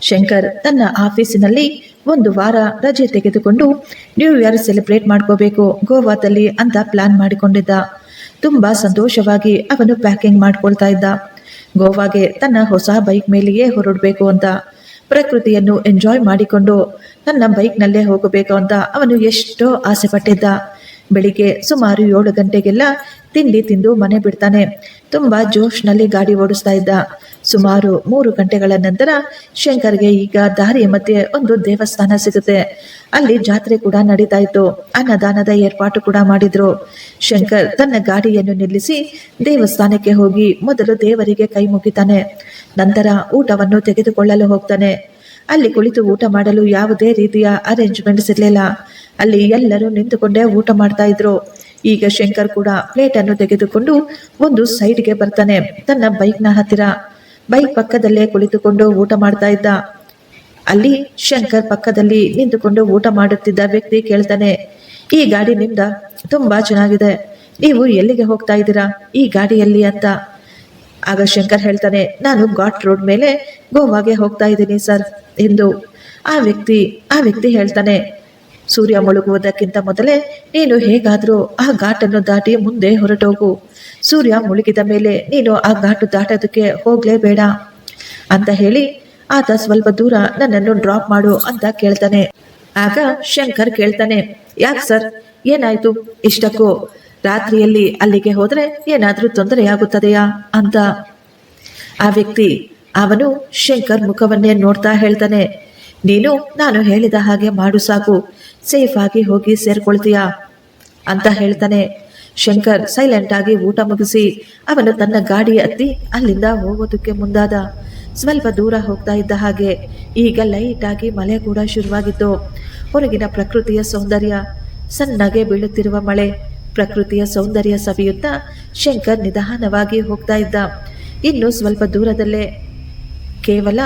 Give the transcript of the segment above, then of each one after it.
ಶಂಕರ್ ತನ್ನ ಆಫೀಸಿನಲ್ಲಿ ಒಂದು ವಾರ ರಜೆ ತೆಗೆದುಕೊಂಡು ನ್ಯೂ ಇಯರ್ ಸೆಲೆಬ್ರೇಟ್ ಮಾಡ್ಕೋಬೇಕು ಗೋವಾದಲ್ಲಿ ಅಂತ ಪ್ಲಾನ್ ಮಾಡಿಕೊಂಡಿದ್ದ. ತುಂಬಾ ಸಂತೋಷವಾಗಿ ಅವನು ಪ್ಯಾಕಿಂಗ್ ಮಾಡ್ಕೊಳ್ತಾ ಇದ್ದ. ಗೋವಾಗೆ ತನ್ನ ಹೊಸ ಬೈಕ್ ಮೇಲೆಯೇ ಹೊರಡಬೇಕು ಅಂತ, ಪ್ರಕೃತಿಯನ್ನು ಎಂಜಾಯ್ ಮಾಡಿಕೊಂಡು ತನ್ನ ಬೈಕ್ನಲ್ಲೇ ಹೋಗಬೇಕು ಅಂತ ಅವನು ಎಷ್ಟೋ ಆಸೆ ಪಟ್ಟಿದ್ದ. ಬೆಳಿಗ್ಗೆ ಸುಮಾರು 7 ಗಂಟೆಗೆಲ್ಲ ತಿಂಡಿ ತಿಂದು ಮನೆ ಬಿಡ್ತಾನೆ. ತುಂಬಾ ಜೋಶ್ನಲ್ಲಿ ಗಾಡಿ ಓಡಿಸ್ತಾ ಇದ್ದ. ಸುಮಾರು 3 ಗಂಟೆಗಳ ನಂತರ ಶಂಕರ್ಗೆ ಈಗ ದಾರಿಯ ಮಧ್ಯೆ ಒಂದು ದೇವಸ್ಥಾನ ಸಿಗುತ್ತೆ. ಅಲ್ಲಿ ಜಾತ್ರೆ ಕೂಡ ನಡೀತಾ ಇತ್ತು. ಅನ್ನದಾನದ ಏರ್ಪಾಟು ಕೂಡ ಮಾಡಿದ್ರು. ಶಂಕರ್ ತನ್ನ ಗಾಡಿಯನ್ನು ನಿಲ್ಲಿಸಿ ದೇವಸ್ಥಾನಕ್ಕೆ ಹೋಗಿ ಮೊದಲು ದೇವರಿಗೆ ಕೈ ಮುಗಿತಾನೆ. ನಂತರ ಊಟವನ್ನು ತೆಗೆದುಕೊಳ್ಳಲು ಹೋಗ್ತಾನೆ. ಅಲ್ಲಿ ಕುಳಿತು ಊಟ ಮಾಡಲು ಯಾವುದೇ ರೀತಿಯ ಅರೇಂಜ್ಮೆಂಟ್ಸ್ ಇರಲಿಲ್ಲ. ಅಲ್ಲಿ ಎಲ್ಲರೂ ನಿಂತುಕೊಂಡೇ ಊಟ ಮಾಡ್ತಾ ಇದ್ರು. ಈಗ ಶಂಕರ್ ಕೂಡ ಪ್ಲೇಟ್ ಅನ್ನು ತೆಗೆದುಕೊಂಡು ಒಂದು ಸೈಡ್ಗೆ ಬರ್ತಾನೆ. ತನ್ನ ಬೈಕ್ನ ಹತ್ತಿರ ಬೈಕ್ ಪಕ್ಕದಲ್ಲೇ ಕುಳಿತುಕೊಂಡು ಊಟ ಮಾಡ್ತಾ ಇದ್ದ. ಅಲ್ಲಿ ಶಂಕರ್ ಪಕ್ಕದಲ್ಲಿ ನಿಂತುಕೊಂಡು ಊಟ ಮಾಡುತ್ತಿದ್ದ ವ್ಯಕ್ತಿ ಕೇಳ್ತಾನೆ, ಈ ಗಾಡಿ ನಿಮ್ದ? ತುಂಬಾ ಚೆನ್ನಾಗಿದೆ. ನೀವು ಎಲ್ಲಿಗೆ ಹೋಗ್ತಾ ಇದ್ದೀರಾ ಈ ಗಾಡಿಯಲ್ಲಿ ಅಂತ. ಆಗ ಶಂಕರ್ ಹೇಳ್ತಾನೆ, ನಾನು ಘಾಟ್ ರೋಡ್ ಮೇಲೆ ಗೋವಾಗೆ ಹೋಗ್ತಾ ಇದ್ದೀನಿ ಸರ್ ಎಂದು. ಆ ವ್ಯಕ್ತಿ ಹೇಳ್ತಾನೆ, ಸೂರ್ಯ ಮುಳುಗುವುದಕ್ಕಿಂತ ಮೊದಲೇ ನೀನು ಹೇಗಾದರೂ ಆ ಘಾಟನ್ನು ದಾಟಿ ಮುಂದೆ ಹೊರಟೋಗು. ಸೂರ್ಯ ಮುಳುಗಿದ ಮೇಲೆ ನೀನು ಆ ಘಾಟು ದಾಟೋದಕ್ಕೆ ಹೋಗ್ಲೇಬೇಡ ಅಂತ ಹೇಳಿ ಆತ ಸ್ವಲ್ಪ ದೂರ ನನ್ನನ್ನು ಡ್ರಾಪ್ ಮಾಡು ಅಂತ ಕೇಳ್ತಾನೆ. ಆಗ ಶಂಕರ್ ಕೇಳ್ತಾನೆ, ಯಾಕೆ ಸರ್, ಏನಾಯ್ತು? ಇಷ್ಟಕ್ಕೂ ರಾತ್ರಿಯಲ್ಲಿ ಅಲ್ಲಿಗೆ ಹೋದ್ರೆ ಏನಾದ್ರೂ ತೊಂದರೆಯಾಗುತ್ತದೆಯಾ ಅಂತ. ಆ ವ್ಯಕ್ತಿ ಅವನು ಶಂಕರ್ ಮುಖವನ್ನೇ ನೋಡ್ತಾ ಹೇಳ್ತಾನೆ, ನೀನು ನಾನು ಹೇಳಿದ ಹಾಗೆ ಮಾಡು ಸಾಕು, ಸೇಫ್ ಆಗಿ ಹೋಗಿ ಸೇರ್ಕೊಳ್ತೀಯಾ ಅಂತ ಹೇಳ್ತಾನೆ. ಶಂಕರ್ ಸೈಲೆಂಟ್ ಆಗಿ ಊಟ ಮುಗಿಸಿ ಅವನು ತನ್ನ ಗಾಡಿ ಹತ್ತಿ ಅಲ್ಲಿಂದ ಹೋಗೋದಕ್ಕೆ ಮುಂದಾದ. ಸ್ವಲ್ಪ ದೂರ ಹೋಗ್ತಾ ಇದ್ದ ಹಾಗೆ ಈಗ ಲೈಟ್ ಆಗಿ ಮಳೆ ಕೂಡ ಶುರುವಾಗಿತ್ತು. ಹೊರಗಿನ ಪ್ರಕೃತಿಯ ಸೌಂದರ್ಯ, ಸಣ್ಣಗೆ ಬೀಳುತ್ತಿರುವ ಮಳೆ, ಪ್ರಕೃತಿಯ ಸೌಂದರ್ಯ ಸವಿಯುತ್ತಾ ಶಂಕರ್ ನಿಧಾನವಾಗಿ ಹೋಗ್ತಾ ಇದ್ದ. ಇನ್ನು ಸ್ವಲ್ಪ ದೂರದಲ್ಲೇ, ಕೇವಲ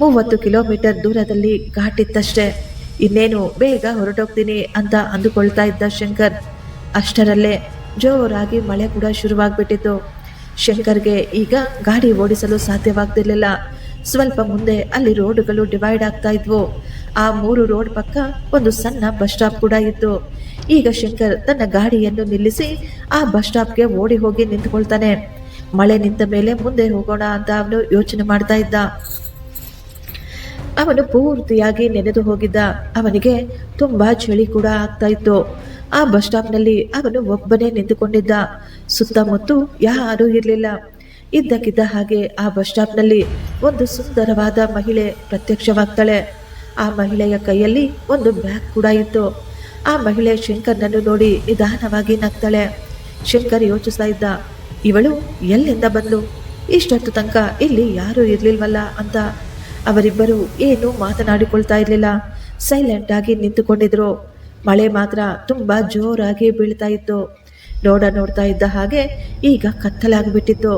30 ಕಿಲೋಮೀಟರ್ ದೂರದಲ್ಲಿ ಘಾಟಿತ್ತಷ್ಟೇ. ಇನ್ನೇನು ಬೇಗ ಹೊರಟೋಗ್ತೀನಿ ಅಂತ ಅಂದುಕೊಳ್ತಾ ಇದ್ದ ಶಂಕರ್. ಅಷ್ಟರಲ್ಲೇ ಜೋರಾಗಿ ಮಳೆ ಕೂಡ ಶುರುವಾಗ್ಬಿಟ್ಟಿತ್ತು. ಶಂಕರ್ಗೆ ಈಗ ಗಾಡಿ ಓಡಿಸಲು ಸಾಧ್ಯವಾಗ್ತಿರ್ಲಿಲ್ಲ. ಸ್ವಲ್ಪ ಮುಂದೆ ಅಲ್ಲಿ ರೋಡ್ಗಳು ಡಿವೈಡ್ ಆಗ್ತಾ ಇದ್ವು. ಆ 3 ರೋಡ್ ಪಕ್ಕ ಒಂದು ಸಣ್ಣ ಬಸ್ ಸ್ಟಾಪ್ ಕೂಡ ಇತ್ತು. ಈಗ ಶಂಕರ್ ತನ್ನ ಗಾಡಿಯನ್ನು ನಿಲ್ಲಿಸಿ ಆ ಬಸ್ ಸ್ಟಾಪ್ಗೆ ಓಡಿ ಹೋಗಿ ನಿಂತ್ಕೊಳ್ತಾನೆ. ಮಳೆ ನಿಂತ ಮೇಲೆ ಮುಂದೆ ಹೋಗೋಣ ಅಂತ ಅವನು ಯೋಚನೆ ಮಾಡ್ತಾ ಇದ್ದ. ಅವನು ಪೂರ್ತಿಯಾಗಿ ನೆನೆದು ಹೋಗಿದ್ದ. ಅವನಿಗೆ ತುಂಬಾ ಚಳಿ ಕೂಡ ಆಗ್ತಾ ಇತ್ತು. ಆ ಬಸ್ ಸ್ಟಾಪ್ನಲ್ಲಿ ಅವನು ಒಬ್ಬನೇ ನಿಂತುಕೊಂಡಿದ್ದ. ಸುತ್ತಮುತ್ತ ಯಾರೂ ಇರಲಿಲ್ಲ. ಇದ್ದಕ್ಕಿದ್ದ ಹಾಗೆ ಆ ಬಸ್ ಸ್ಟಾಪ್ನಲ್ಲಿ ಒಂದು ಸುಂದರವಾದ ಮಹಿಳೆ ಪ್ರತ್ಯಕ್ಷವಾಗ್ತಾಳೆ. ಆ ಮಹಿಳೆಯ ಕೈಯಲ್ಲಿ ಒಂದು ಬ್ಯಾಗ್ ಕೂಡ ಇತ್ತು. ಆ ಮಹಿಳೆ ಶಂಕರ್ನನ್ನು ನೋಡಿ ನಿಧಾನವಾಗಿ ನಗ್ತಾಳೆ. ಶಂಕರ್ ಯೋಚಿಸ್ತಾ ಇದ್ದ, ಇವಳು ಎಲ್ಲಿಂದ ಬಂದ್ಲು? ಇಷ್ಟೊತ್ತು ತನಕ ಇಲ್ಲಿ ಯಾರೂ ಇರಲಿಲ್ವಲ್ಲ ಅಂತ. ಅವರಿಬ್ಬರು ಏನೂ ಮಾತನಾಡಿಕೊಳ್ತಾ ಇರಲಿಲ್ಲ. ಸೈಲೆಂಟ್ ಆಗಿ ನಿಂತುಕೊಂಡಿದ್ರು. ಮಳೆ ಮಾತ್ರ ತುಂಬಾ ಜೋರಾಗಿ ಬೀಳ್ತಾ ಇತ್ತು. ನೋಡ್ತಾ ಇದ್ದ ಹಾಗೆ ಈಗ ಕತ್ತಲಾಗಿಬಿಟ್ಟಿತ್ತು.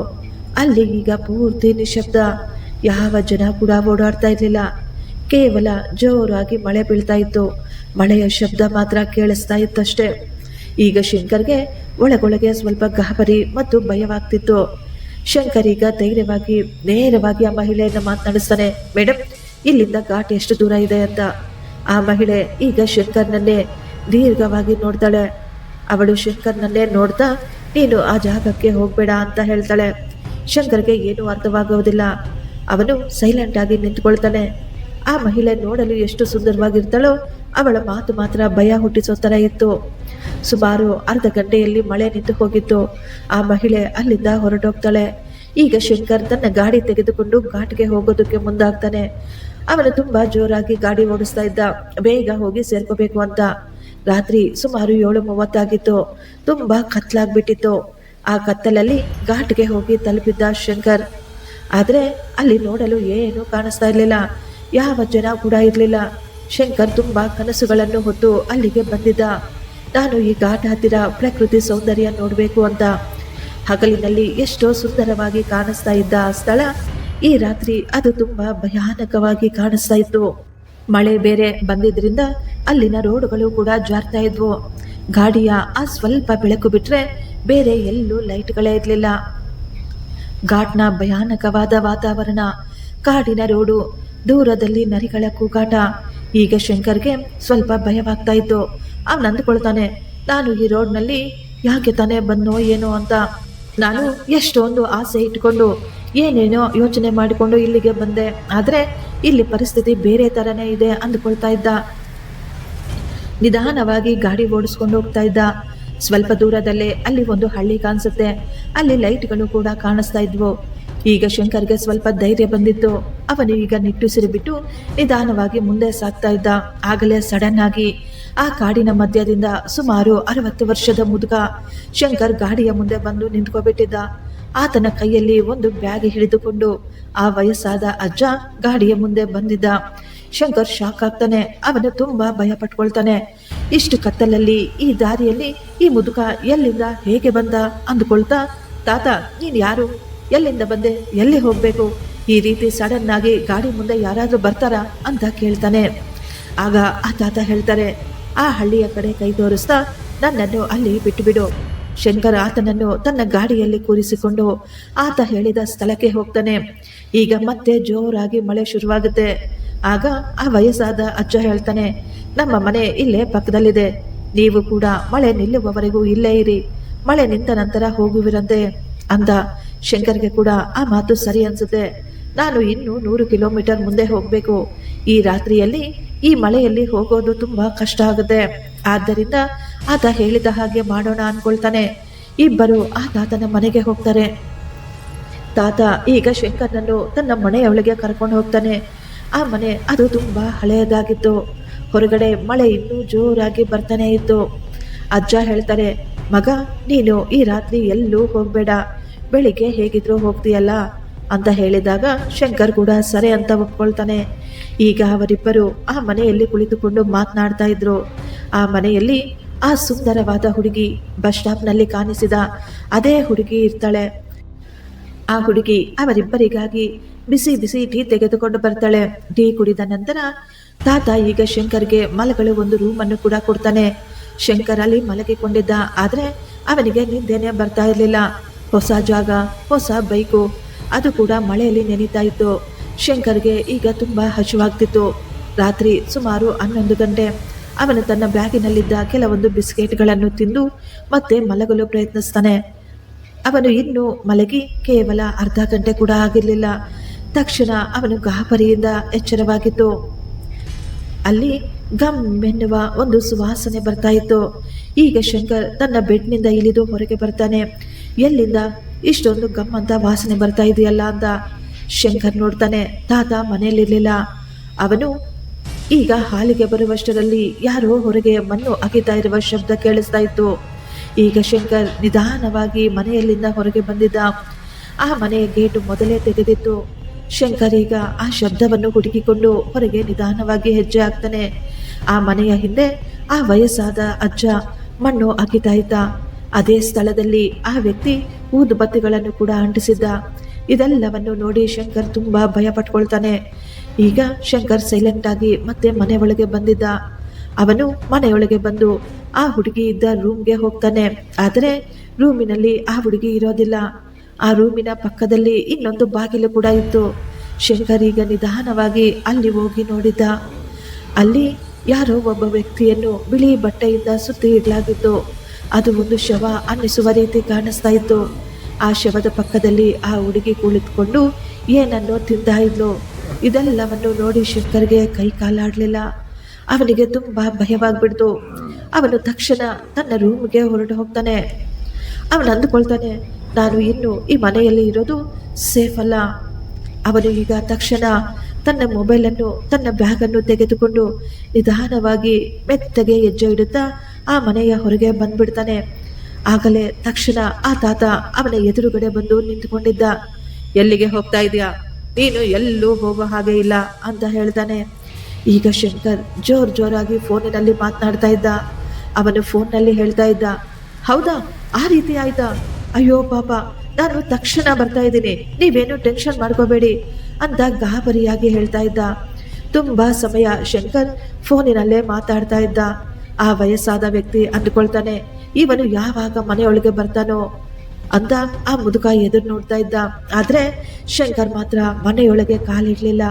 ಅಲ್ಲಿ ಈಗ ಪೂರ್ತಿ ನಿಶಬ್ದ. ಯಾವ ಜನ ಕೂಡ ಓಡಾಡ್ತಾ ಇರಲಿಲ್ಲ. ಕೇವಲ ಜೋರಾಗಿ ಮಳೆ ಬೀಳ್ತಾ ಇತ್ತು. ಮಳೆಯ ಶಬ್ದ ಮಾತ್ರ ಕೇಳಿಸ್ತಾ ಇತ್ತಷ್ಟೇ. ಈಗ ಶಂಕರ್ಗೆ ಒಳಗೊಳಗೆ ಸ್ವಲ್ಪ ಗಾಬರಿ ಮತ್ತು ಭಯವಾಗ್ತಿತ್ತು. ಶಂಕರ್ ಈಗ ಧೈರ್ಯವಾಗಿ ನೇರವಾಗಿ ಆ ಮಹಿಳೆಯನ್ನು ಮಾತನಾಡಿಸ್ತಾನೆ, ಮೇಡಮ್, ಇಲ್ಲಿಂದ ಘಾಟ್ ಎಷ್ಟು ದೂರ ಇದೆ ಅಂತ. ಆ ಮಹಿಳೆ ಈಗ ಶಂಕರ್ನನ್ನೇ ದೀರ್ಘವಾಗಿ ನೋಡ್ತಾಳೆ. ಅವಳು ಶಂಕರ್ನನ್ನೇ ನೋಡ್ತಾ, ನೀನು ಆ ಜಾಗಕ್ಕೆ ಹೋಗ್ಬೇಡ ಅಂತ ಹೇಳ್ತಾಳೆ. ಶಂಕರ್ಗೆ ಏನೂ ಅರ್ಥವಾಗುವುದಿಲ್ಲ. ಅವನು ಸೈಲೆಂಟ್ ಆಗಿ ನಿಂತ್ಕೊಳ್ತಾನೆ. ಆ ಮಹಿಳೆ ನೋಡಲು ಎಷ್ಟು ಸುಂದರವಾಗಿರ್ತಾಳೋ ಅವಳ ಮಾತು ಮಾತ್ರ ಭಯ ಹುಟ್ಟಿಸೋ ಥರ ಇತ್ತು. ಸುಮಾರು ಅರ್ಧ ಗಂಟೆಯಲ್ಲಿ ಮಳೆ ನಿಂತು ಹೋಗಿತ್ತು. ಆ ಮಹಿಳೆ ಅಲ್ಲಿಂದ ಹೊರಟೋಗ್ತಾಳೆ. ಈಗ ಶಂಕರ್ ತನ್ನ ಗಾಡಿ ತೆಗೆದುಕೊಂಡು ಘಾಟ್ಗೆ ಹೋಗೋದಕ್ಕೆ ಮುಂದಾಗ್ತಾನೆ. ಅವನು ತುಂಬಾ ಜೋರಾಗಿ ಗಾಡಿ ಓಡಿಸ್ತಾ ಇದ್ದ, ಬೇಗ ಹೋಗಿ ಸೇರ್ಕೋಬೇಕು ಅಂತ. ರಾತ್ರಿ ಸುಮಾರು 7:30 ಆಗಿತ್ತು. ತುಂಬಾ ಕತ್ಲಾಗ್ಬಿಟ್ಟಿತ್ತು. ಆ ಕತ್ತಲಲ್ಲಿ ಘಾಟ್ಗೆ ಹೋಗಿ ತಲುಪಿದ್ದ ಶಂಕರ್. ಆದರೆ ಅಲ್ಲಿ ನೋಡಲು ಏನೂ ಕಾಣಿಸ್ತಾ ಇರಲಿಲ್ಲ. ಯಾವ ಜನ ಕೂಡ ಇರಲಿಲ್ಲ. ಶಂಕರ್ ತುಂಬಾ ಕನಸುಗಳನ್ನು ಹೊತ್ತು ಅಲ್ಲಿಗೆ ಬಂದಿದ್ದ. ನಾನು ಈ ಘಾಟ್ ಹತ್ತಿರ ಪ್ರಕೃತಿ ಸೌಂದರ್ಯ ನೋಡಬೇಕು ಅಂತ. ಹಗಲಿನಲ್ಲಿ ಎಷ್ಟೋ ಸುಂದರವಾಗಿ ಕಾಣಿಸ್ತಾ ಇದ್ದ ಆ ಸ್ಥಳ ಈ ರಾತ್ರಿ ಅದು ತುಂಬಾ ಭಯಾನಕವಾಗಿ ಕಾಣಿಸ್ತಾ ಇತ್ತು. ಮಳೆ ಬೇರೆ ಬಂದಿದ್ರಿಂದ ಅಲ್ಲಿನ ರೋಡ್ಗಳು ಕೂಡ ಜಾರ್ತಾ ಇದ್ವು. ಗಾಡಿಯ ಆ ಸ್ವಲ್ಪ ಬೆಳಕು ಬಿಟ್ರೆ ಬೇರೆ ಎಲ್ಲೂ ಲೈಟ್ಗಳೇ ಇರಲಿಲ್ಲ. ಘಾಟ್ನ ಭಯಾನಕವಾದ ವಾತಾವರಣ, ಕಾಡಿನ ರೋಡು, ದೂರದಲ್ಲಿ ನರಿಗಳ ಕೂಗಾಟ. ಈಗ ಶಂಕರ್ಗೆ ಸ್ವಲ್ಪ ಭಯವಾಗ್ತಾ ಇತ್ತು. ಅವನು ಅಂದುಕೊಳ್ತಾನೆ, ನಾನು ಈ ರೋಡ್ನಲ್ಲಿ ಯಾಕೆ ತಾನೇ ಬಂದೋ ಏನೋ ಅಂತ. ನಾನು ಎಷ್ಟೊಂದು ಆಸೆ ಇಟ್ಕೊಂಡು ಏನೇನೋ ಯೋಚನೆ ಮಾಡಿಕೊಂಡು ಇಲ್ಲಿಗೆ ಬಂದೆ, ಆದರೆ ಇಲ್ಲಿ ಪರಿಸ್ಥಿತಿ ಬೇರೆ ಥರನೇ ಇದೆ ಅಂದುಕೊಳ್ತಾ ಇದ್ದ. ನಿಧಾನವಾಗಿ ಗಾಡಿ ಓಡಿಸ್ಕೊಂಡು ಹೋಗ್ತಾ ಇದ್ದ. ಸ್ವಲ್ಪ ದೂರದಲ್ಲೇ ಅಲ್ಲಿ ಒಂದು ಹಳ್ಳಿ ಕಾಣಿಸುತ್ತೆ. ಅಲ್ಲಿ ಲೈಟ್ಗಳು ಕೂಡ ಕಾಣಿಸ್ತಾ ಇದ್ವು. ಈಗ ಶಂಕರ್ಗೆ ಸ್ವಲ್ಪ ಧೈರ್ಯ ಬಂದಿತ್ತು. ಅವನು ಈಗ ನಿಟ್ಟುಸಿರು ಬಿಟ್ಟು ನಿಧಾನವಾಗಿ ಮುಂದೆ ಸಾಗ್ತಾ ಇದ್ದ. ಆಗಲೇ ಸಡನ್ ಆಗಿ ಆ ಕಾಡಿನ ಮಧ್ಯದಿಂದ ಸುಮಾರು 60 ವರ್ಷದ ಮುದುಕ ಶಂಕರ್ ಗಾಡಿಯ ಮುಂದೆ ಬಂದು ನಿಂತ್ಕೊಬಿಟ್ಟಿದ್ದ. ಆತನ ಕೈಯಲ್ಲಿ ಒಂದು ಬ್ಯಾಗ್ ಹಿಡಿದುಕೊಂಡು ಆ ವಯಸ್ಸಾದ ಅಜ್ಜ ಗಾಡಿಯ ಮುಂದೆ ಬಂದಿದ್ದ. ಶಂಕರ್ ಶಾಕ್ ಆಗ್ತಾನೆ. ಅವನು ತುಂಬಾ ಭಯ ಪಟ್ಕೊಳ್ತಾನೆ. ಇಷ್ಟು ಕತ್ತಲಲ್ಲಿ ಈ ದಾರಿಯಲ್ಲಿ ಈ ಮುದುಕ ಎಲ್ಲಿಂದ ಹೇಗೆ ಬಂದ ಅಂದುಕೊಳ್ತಾ, ತಾತ ನೀನ್ ಯಾರು, ಎಲ್ಲಿಂದ ಬಂದೆ, ಎಲ್ಲಿ ಹೋಗ್ಬೇಕು, ಈ ರೀತಿ ಸಡನ್ ಆಗಿ ಗಾಡಿ ಮುಂದೆ ಯಾರಾದ್ರೂ ಬರ್ತಾರಾ ಅಂತ ಕೇಳ್ತಾನೆ. ಆಗ ಆ ತಾತ ಹೇಳ್ತಾರೆ, ಆ ಹಳ್ಳಿಯ ಕಡೆ ಕೈ ತೋರಿಸ್ತಾ ನನ್ನನ್ನು ಅಲ್ಲಿ ಬಿಟ್ಟುಬಿಡು. ಶಂಕರ್ ಆತನನ್ನು ತನ್ನ ಗಾಡಿಯಲ್ಲಿ ಕೂರಿಸಿಕೊಂಡು ಆತ ಹೇಳಿದ ಸ್ಥಳಕ್ಕೆ ಹೋಗ್ತಾನೆ. ಈಗ ಮತ್ತೆ ಜೋರಾಗಿ ಮಳೆ ಶುರುವಾಗುತ್ತೆ. ಆಗ ಆ ವಯಸ್ಸಾದ ಅಜ್ಜ ಹೇಳ್ತಾನೆ, ನಮ್ಮ ಮನೆ ಇಲ್ಲೇ ಪಕ್ಕದಲ್ಲಿದೆ, ನೀವು ಕೂಡ ಮಳೆ ನಿಲ್ಲುವವರೆಗೂ ಇಲ್ಲೇ ಇರಿ, ಮಳೆ ನಿಂತ ನಂತರ ಹೋಗುವಿರಂತೆ ಅಂದ. ಶಂಕರ್ಗೆ ಕೂಡ ಆ ಮಾತು ಸರಿ ಅನ್ಸುತ್ತೆ. ನಾನು ಇನ್ನೂ 100 ಕಿಲೋಮೀಟರ್ ಮುಂದೆ ಹೋಗಬೇಕು. ಈ ರಾತ್ರಿಯಲ್ಲಿ ಈ ಮಳೆಯಲ್ಲಿ ಹೋಗೋದು ತುಂಬಾ ಕಷ್ಟ ಆಗುತ್ತೆ. ಆದ್ದರಿಂದ ಆತ ಹೇಳಿದ ಹಾಗೆ ಮಾಡೋಣ ಅನ್ಕೊಳ್ತಾನೆ. ಇಬ್ಬರು ಆ ತಾತನ ಮನೆಗೆ ಹೋಗ್ತಾರೆ. ತಾತ ಈಗ ಶಂಕರ್ನನ್ನು ತನ್ನ ಮನೆಯೊಳಗೆ ಕರ್ಕೊಂಡು ಹೋಗ್ತಾನೆ. ಆ ಮನೆ ಅದು ತುಂಬಾ ಹಳೆಯದಾಗಿತ್ತು. ಹೊರಗಡೆ ಮಳೆ ಇನ್ನೂ ಜೋರಾಗಿ ಬರ್ತಾನೆ ಇತ್ತು. ಅಜ್ಜ ಹೇಳ್ತಾರೆ, ಮಗ ನೀನು ಈ ರಾತ್ರಿ ಎಲ್ಲೂ ಹೋಗ್ಬೇಡ, ಬೆಳಿಗ್ಗೆ ಹೇಗಿದ್ರು ಹೋಗ್ತೀಯಲ್ಲ ಅಂತ ಹೇಳಿದಾಗ ಶಂಕರ್ ಕೂಡ ಸರಿ ಅಂತ ಒಪ್ಕೊಳ್ತಾನೆ. ಈಗ ಅವರಿಬ್ಬರು ಆ ಮನೆಯಲ್ಲಿ ಕುಳಿತುಕೊಂಡು ಮಾತನಾಡ್ತಾ ಇದ್ರು. ಆ ಮನೆಯಲ್ಲಿ ಆ ಸುಂದರವಾದ ಹುಡುಗಿ ಬಸ್ ಸ್ಟಾಪ್ನಲ್ಲಿ ಕಾಣಿಸಿದ ಅದೇ ಹುಡುಗಿ ಇರ್ತಾಳೆ. ಆ ಹುಡುಗಿ ಅವರಿಬ್ಬರಿಗಾಗಿ ಬಿಸಿ ಬಿಸಿ ಟೀ ತೆಗೆದುಕೊಂಡು ಬರ್ತಾಳೆ. ಟೀ ಕುಡಿದ ನಂತರ ತಾತ ಈಗ ಶಂಕರ್ಗೆ ಮಲಗಲು ಒಂದು ರೂಮನ್ನು ಕೂಡ ಕೊಡ್ತಾನೆ. ಶಂಕರ್ ಅಲ್ಲಿ ಮಲಗಿಕೊಂಡಿದ್ದ, ಆದ್ರೆ ಅವನಿಗೆ ನಿದ್ದೆನೆ ಬರ್ತಾ ಇರಲಿಲ್ಲ. ಹೊಸ ಜಾಗ, ಹೊಸ ಬೈಕು, ಅದು ಕೂಡ ಮಳೆಯಲ್ಲಿ ನೆನೀತಾ ಇತ್ತು. ಶಂಕರ್ಗೆ ಈಗ ತುಂಬಾ ಹಸಿವಾಗ್ತಿತ್ತು. ರಾತ್ರಿ ಸುಮಾರು 11 ಗಂಟೆ. ಅವನು ತನ್ನ ಬ್ಯಾಗಿನಲ್ಲಿದ್ದ ಕೆಲವೊಂದು ಬಿಸ್ಕೆಟ್ಗಳನ್ನು ತಿಂದು ಮತ್ತೆ ಮಲಗಲು ಪ್ರಯತ್ನಿಸ್ತಾನೆ. ಅವನು ಇನ್ನೂ ಮಲಗಿ ಕೇವಲ ಅರ್ಧ ಗಂಟೆ ಕೂಡ ಆಗಿರಲಿಲ್ಲ. ತಕ್ಷಣ ಅವನು ಗಾಬರಿಯಿಂದ ಎಚ್ಚರವಾಗಿತ್ತು. ಅಲ್ಲಿ ಗಮ್ ಎನ್ನುವ ಒಂದು ಸುವಾಸನೆ ಬರ್ತಾ ಇತ್ತು. ಈಗ ಶಂಕರ್ ತನ್ನ ಬೆಡ್ನಿಂದ ಇಳಿದು ಹೊರಗೆ ಬರ್ತಾನೆ. ಎಲ್ಲಿಂದ ಇಷ್ಟೊಂದು ಗಮ್ ಅಂತ ವಾಸನೆ ಬರ್ತಾ ಇದೆಯಲ್ಲ ಅಂತ ಶಂಕರ್ ನೋಡ್ತಾನೆ. ತಾತ ಮನೆಯಲ್ಲಿರಲಿಲ್ಲ. ಅವನು ಈಗ ಹಾಲಿಗೆ ಬರುವಷ್ಟರಲ್ಲಿ ಯಾರೋ ಹೊರಗೆ ಮಣ್ಣು ಅಗಿತಾ ಇರುವ ಶಬ್ದ ಕೇಳಿಸ್ತಾ ಇತ್ತು. ಈಗ ಶಂಕರ್ ನಿಧಾನವಾಗಿ ಮನೆಯಲ್ಲಿಂದ ಹೊರಗೆ ಬಂದಿದ್ದ. ಆ ಮನೆಯ ಗೇಟು ಮೊದಲೇ ತೆಗೆದಿತ್ತು. ಶಂಕರ್ ಈಗ ಆ ಶಬ್ದವನ್ನು ಹುಡುಕಿಕೊಂಡು ಹೊರಗೆ ನಿಧಾನವಾಗಿ ಹೆಜ್ಜೆ ಹಾಕ್ತಾನೆ. ಆ ಮನೆಯ ಹಿಂದೆ ಆ ವಯಸ್ಸಾದ ಅಜ್ಜ ಮಣ್ಣು ಅಗಿತಾ ಇದ್ದ. ಅದೇ ಸ್ಥಳದಲ್ಲಿ ಆ ವ್ಯಕ್ತಿ ಊದುಬತ್ತಿಗಳನ್ನು ಕೂಡ ಅಂಟಿಸಿದ್ದ. ಇದೆಲ್ಲವನ್ನು ನೋಡಿ ಶಂಕರ್ ತುಂಬಾ ಭಯ ಪಟ್ಕೊಳ್ತಾನೆ. ಈಗ ಶಂಕರ್ ಸೈಲೆಂಟ್ ಆಗಿ ಮತ್ತೆ ಮನೆ ಒಳಗೆ ಬಂದಿದ್ದ. ಅವನು ಮನೆಯೊಳಗೆ ಬಂದು ಆ ಹುಡುಗಿ ಇದ್ದ ರೂಮ್ಗೆ ಹೋಗ್ತಾನೆ. ಆದರೆ ರೂಮಿನಲ್ಲಿ ಆ ಹುಡುಗಿ ಇರೋದಿಲ್ಲ. ಆ ರೂಮಿನ ಪಕ್ಕದಲ್ಲಿ ಇನ್ನೊಂದು ಬಾಗಿಲು ಕೂಡ ಇತ್ತು. ಶಂಕರ್ ಈಗ ನಿಧಾನವಾಗಿ ಅಲ್ಲಿ ಹೋಗಿ ನೋಡಿದ್ದ. ಅಲ್ಲಿ ಯಾರೋ ಒಬ್ಬ ವ್ಯಕ್ತಿಯನ್ನು ಬಿಳಿ ಬಟ್ಟೆಯಿಂದ ಸುತ್ತಿ ಇಡಲಾಗಿತ್ತು. ಅದು ಒಂದು ಶವ ಅನ್ನಿಸುವ ರೀತಿ ಕಾಣಿಸ್ತಾ ಇತ್ತು. ಆ ಶವದ ಪಕ್ಕದಲ್ಲಿ ಆ ಹುಡುಗಿ ಕುಳಿತುಕೊಂಡು ಏನನ್ನೋ ತಿಂತಾ ಇದ್ಲು. ಇದೆಲ್ಲವನ್ನು ನೋಡಿ ಶಂಕರ್ಗೆ ಕೈ ಕಾಲಾಡಲಿಲ್ಲ. ಅವನಿಗೆ ತುಂಬಾ ಭಯವಾಗ್ಬಿಡ್ತು. ಅವನು ತಕ್ಷಣ ತನ್ನ ರೂಮ್ಗೆ ಹೊರಟು ಹೋಗ್ತಾನೆ. ಅವನು ಅಂದುಕೊಳ್ತಾನೆ, ನಾನು ಇನ್ನು ಈ ಮನೆಯಲ್ಲಿ ಇರೋದು ಸೇಫ್ ಅಲ್ಲ. ಅವನು ಈಗ ತಕ್ಷಣ ತನ್ನ ಮೊಬೈಲನ್ನು, ತನ್ನ ಬ್ಯಾಗನ್ನು ತೆಗೆದುಕೊಂಡು ನಿಧಾನವಾಗಿ ಮೆತ್ತಗೆ ಹೆಜ್ಜೆ ಇಡುತ್ತಾ ಆ ಮನೆಯ ಹೊರಗೆ ಬಂದ್ಬಿಡ್ತಾನೆ. ಆಗಲೇ ತಕ್ಷಣ ಆ ತಾತ ಅವನ ಎದುರುಗಡೆ ಬಂದು ನಿಂತುಕೊಂಡಿದ್ದ. ಎಲ್ಲಿಗೆ ಹೋಗ್ತಾ ಇದೆಯಾ, ನೀನು ಎಲ್ಲೂ ಹೋಗೋ ಹಾಗೆ ಇಲ್ಲ ಅಂತ ಹೇಳ್ತಾನೆ. ಈಗ ಶಂಕರ್ ಜೋರಾಗಿ ಫೋನಿನಲ್ಲಿ ಮಾತನಾಡ್ತಾ ಇದ್ದ. ಅವನು ಫೋನ್ನಲ್ಲಿ ಹೇಳ್ತಾ ಇದ್ದ, ಹೌದಾ, ಆ ರೀತಿ ಆಯ್ತಾ, ಅಯ್ಯೋ ಪಾಪ, ನಾನು ತಕ್ಷಣ ಬರ್ತಾ ಇದ್ದೀನಿ, ನೀವೇನು ಟೆನ್ಷನ್ ಮಾಡ್ಕೋಬೇಡಿ ಅಂತ ಗಾಬರಿಯಾಗಿ ಹೇಳ್ತಾ ಇದ್ದ. ತುಂಬಾ ಸಮಯ ಶಂಕರ್ ಫೋನಿನಲ್ಲೇ ಮಾತಾಡ್ತಾ ಇದ್ದ. ಆ ವಯಸ್ಸಾದ ವ್ಯಕ್ತಿ ಅಂದುಕೊಳ್ತಾನೆ, ಇವನು ಯಾವಾಗ ಮನೆಯೊಳಗೆ ಬರ್ತಾನೋ ಅಂತ ಆ ಮುದುಕ ಎದುರು ನೋಡ್ತಾ ಇದ್ದ. ಆದ್ರೆ ಶಂಕರ್ ಮಾತ್ರ ಮನೆಯೊಳಗೆ ಕಾಲಿಡ್ಲಿಲ್ಲ.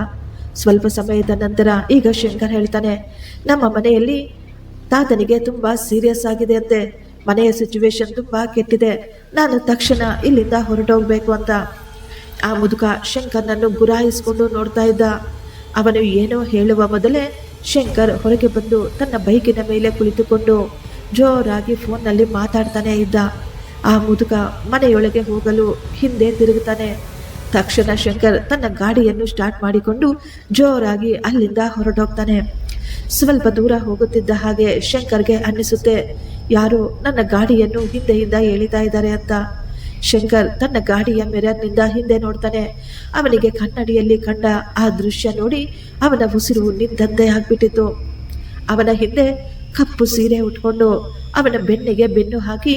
ಸ್ವಲ್ಪ ಸಮಯದ ನಂತರ ಈಗ ಶಂಕರ್ ಹೇಳ್ತಾನೆ, ನಮ್ಮ ಮನೆಯಲ್ಲಿ ತಾತನಿಗೆ ತುಂಬ ಸೀರಿಯಸ್ ಆಗಿದೆ ಅಂತೆ, ಮನೆಯ ಸಿಚುವೇಶನ್ ತುಂಬ ಕೆಟ್ಟಿದೆ, ನಾನು ತಕ್ಷಣ ಇಲ್ಲಿಂದ ಹೊರಟೋಗ್ಬೇಕು ಅಂತ. ಆ ಮುದುಕ ಶಂಕರ್ನನ್ನು ಗುರಾಯಿಸ್ಕೊಂಡು ನೋಡ್ತಾ ಇದ್ದ. ಅವನು ಏನೋ ಹೇಳುವ ಮೊದಲೇ ಶಂಕರ್ ಹೊರಗೆ ಬಂದು ತನ್ನ ಬೈಕಿನ ಮೇಲೆ ಕುಳಿತುಕೊಂಡು ಜೋರಾಗಿ ಫೋನ್ನಲ್ಲಿ ಮಾತಾಡ್ತಾನೆ ಇದ್ದ. ಆ ಮುದುಕ ಮನೆಯೊಳಗೆ ಹೋಗಲು ಹಿಂದೆ ತಿರುಗುತ್ತಾನೆ. ತಕ್ಷಣ ಶಂಕರ್ ತನ್ನ ಗಾಡಿಯನ್ನು ಸ್ಟಾರ್ಟ್ ಮಾಡಿಕೊಂಡು ಜೋರಾಗಿ ಅಲ್ಲಿಂದ ಹೊರಟೋಗ್ತಾನೆ. ಸ್ವಲ್ಪ ದೂರ ಹೋಗುತ್ತಿದ್ದ ಹಾಗೆ ಶಂಕರ್ಗೆ ಅನ್ನಿಸುತ್ತೆ, ಯಾರೋ ನನ್ನ ಗಾಡಿಯನ್ನು ಹಿಂದೆಯಿಂದ ಎಳಿತಾ ಇದ್ದಾರೆ ಅಂತ. ಶಂಕರ್ ತನ್ನ ಗಾಡಿಯ ಮಿರರ್ನಿಂದ ಹಿಂದೆ ನೋಡ್ತಾನೆ. ಅವನಿಗೆ ಕನ್ನಡಿಯಲ್ಲಿ ಕಂಡ ಆ ದೃಶ್ಯ ನೋಡಿ ಅವನ ಉಸಿರು ನಿಂತಂತೆ ಆಗ್ಬಿಟ್ಟಿತ್ತು. ಅವನ ಹಿಂದೆ ಕಪ್ಪು ಸೀರೆ ಉಟ್ಕೊಂಡು ಅವನ ಬೆನ್ನಿಗೆ ಬೆನ್ನು ಹಾಕಿ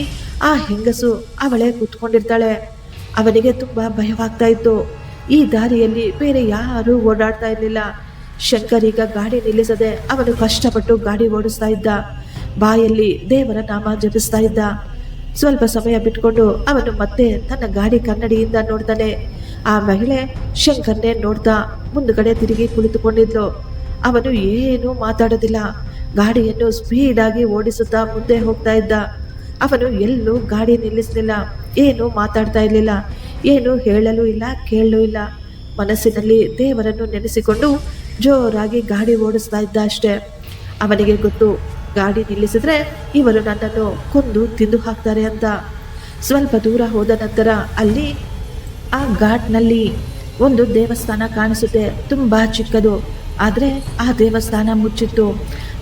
ಆ ಹೆಂಗಸು ಅವಳೇ ಕೂತ್ಕೊಂಡಿರ್ತಾಳೆ. ಅವನಿಗೆ ತುಂಬ ಭಯವಾಗ್ತಾ ಇತ್ತು. ಈ ದಾರಿಯಲ್ಲಿ ಬೇರೆ ಯಾರೂ ಓಡಾಡ್ತಾ ಇರಲಿಲ್ಲ. ಶಂಕರ್ ಈಗ ಗಾಡಿ ನಿಲ್ಲಿಸದೆ ಅವನು ಕಷ್ಟಪಟ್ಟು ಗಾಡಿ ಓಡಿಸ್ತಾ ಇದ್ದ. ಬಾಯಲ್ಲಿ ದೇವರ ನಾಮ ಜಪಿಸ್ತಾ ಇದ್ದ. ಸ್ವಲ್ಪ ಸಮಯ ಬಿಟ್ಕೊಂಡು ಅವನು ಮತ್ತೆ ತನ್ನ ಗಾಡಿ ಕನ್ನಡಿಯಿಂದ ನೋಡ್ತಾನೆ. ಆ ಮಹಿಳೆ ಶಂಕರ್ನೇ ನೋಡ್ತಾ ಮುಂದುಗಡೆ ತಿರುಗಿ ಕುಳಿತುಕೊಂಡಿದ್ಲು. ಅವನು ಏನೂ ಮಾತಾಡೋದಿಲ್ಲ. ಗಾಡಿಯನ್ನು ಸ್ಪೀಡಾಗಿ ಓಡಿಸುತ್ತಾ ಮುಂದೆ ಹೋಗ್ತಾ ಇದ್ದ. ಅವನು ಎಲ್ಲೂ ಗಾಡಿ ನಿಲ್ಲಿಸಲಿಲ್ಲ, ಏನೂ ಮಾತಾಡ್ತಾ ಇರಲಿಲ್ಲ, ಏನೂ ಹೇಳಲೂ ಇಲ್ಲ, ಕೇಳಲೂ ಇಲ್ಲ. ಮನಸ್ಸಿನಲ್ಲಿ ದೇವರನ್ನು ನೆನೆಸಿಕೊಂಡು ಜೋರಾಗಿ ಗಾಡಿ ಓಡಿಸ್ತಾ ಇದ್ದ ಅಷ್ಟೇ. ಅವನಿಗೆ ಗೊತ್ತು, ಗಾಡಿ ನಿಲ್ಲಿಸಿದ್ರೆ ಇವರು ನನ್ನನ್ನು ಕೊಂದು ತಿಂದು ಹಾಕ್ತಾರೆ ಅಂತ. ಸ್ವಲ್ಪ ದೂರ ಹೋದ ನಂತರ ಅಲ್ಲಿ ಆ ಘಾಟ್ನಲ್ಲಿ ಒಂದು ದೇವಸ್ಥಾನ ಕಾಣಿಸುತ್ತೆ, ತುಂಬ ಚಿಕ್ಕದು. ಆದರೆ ಆ ದೇವಸ್ಥಾನ ಮುಚ್ಚಿತ್ತು.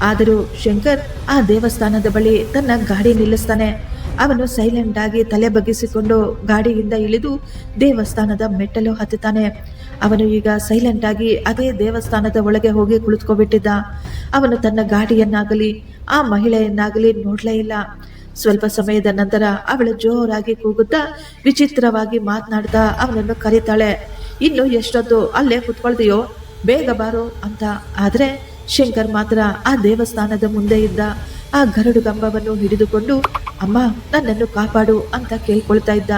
ಆದರೂ ಶಂಕರ್ ಆ ದೇವಸ್ಥಾನದ ಬಳಿ ತನ್ನ ಗಾಡಿ ನಿಲ್ಲಿಸ್ತಾನೆ. ಅವನು ಸೈಲೆಂಟ್ ಆಗಿ ತಲೆ ಬಗ್ಗಿಸಿಕೊಂಡು ಗಾಡಿಯಿಂದ ಇಳಿದು ದೇವಸ್ಥಾನದ ಮೆಟ್ಟಲು ಹತ್ತುತ್ತಾನೆ. ಅವನು ಈಗ ಸೈಲೆಂಟ್ ಆಗಿ ಅದೇ ದೇವಸ್ಥಾನದ ಒಳಗೆ ಹೋಗಿ ಕುಳಿತುಕೊಬಿಟ್ಟಿದ್ದ. ಅವನು ತನ್ನ ಗಾಡಿಯನ್ನಾಗಲಿ ಆ ಮಹಿಳೆಯನ್ನಾಗಲಿ ನೋಡಲೇ ಇಲ್ಲ. ಸ್ವಲ್ಪ ಸಮಯದ ನಂತರ ಅವಳು ಜೋರಾಗಿ ಕೂಗುತ್ತಾ ವಿಚಿತ್ರವಾಗಿ ಮಾತನಾಡ್ತಾ ಅವನನ್ನು ಕರೀತಾಳೆ. ಇನ್ನು ಎಷ್ಟೊತ್ತು ಅಲ್ಲೇ ಕುತ್ಕೊಳ್ತೀಯೋ, ಬೇಗ ಬಾರೋ ಅಂತ. ಆದರೆ ಶಂಕರ್ ಮಾತ್ರ ಆ ದೇವಸ್ಥಾನದ ಮುಂದೆ ಇದ್ದ ಆ ಗರಡು ಕಂಬವನ್ನು ಹಿಡಿದುಕೊಂಡು ಅಮ್ಮ ನನ್ನನ್ನು ಕಾಪಾಡು ಅಂತ ಕೇಳ್ಕೊಳ್ತಾ ಇದ್ದ.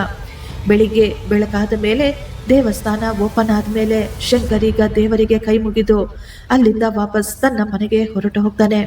ಬೆಳಿಗ್ಗೆ ಬೆಳಕಾದ ಮೇಲೆ ದೇವಸ್ಥಾನ ಓಪನ್ ಆದಮೇಲೆ ಶಂಕರ್ ಈಗ ದೇವರಿಗೆ ಕೈ ಮುಗಿದು ಅಲ್ಲಿಂದ ವಾಪಸ್ ತನ್ನ ಮನೆಗೆ ಹೊರಟು ಹೋಗ್ತಾನೆ.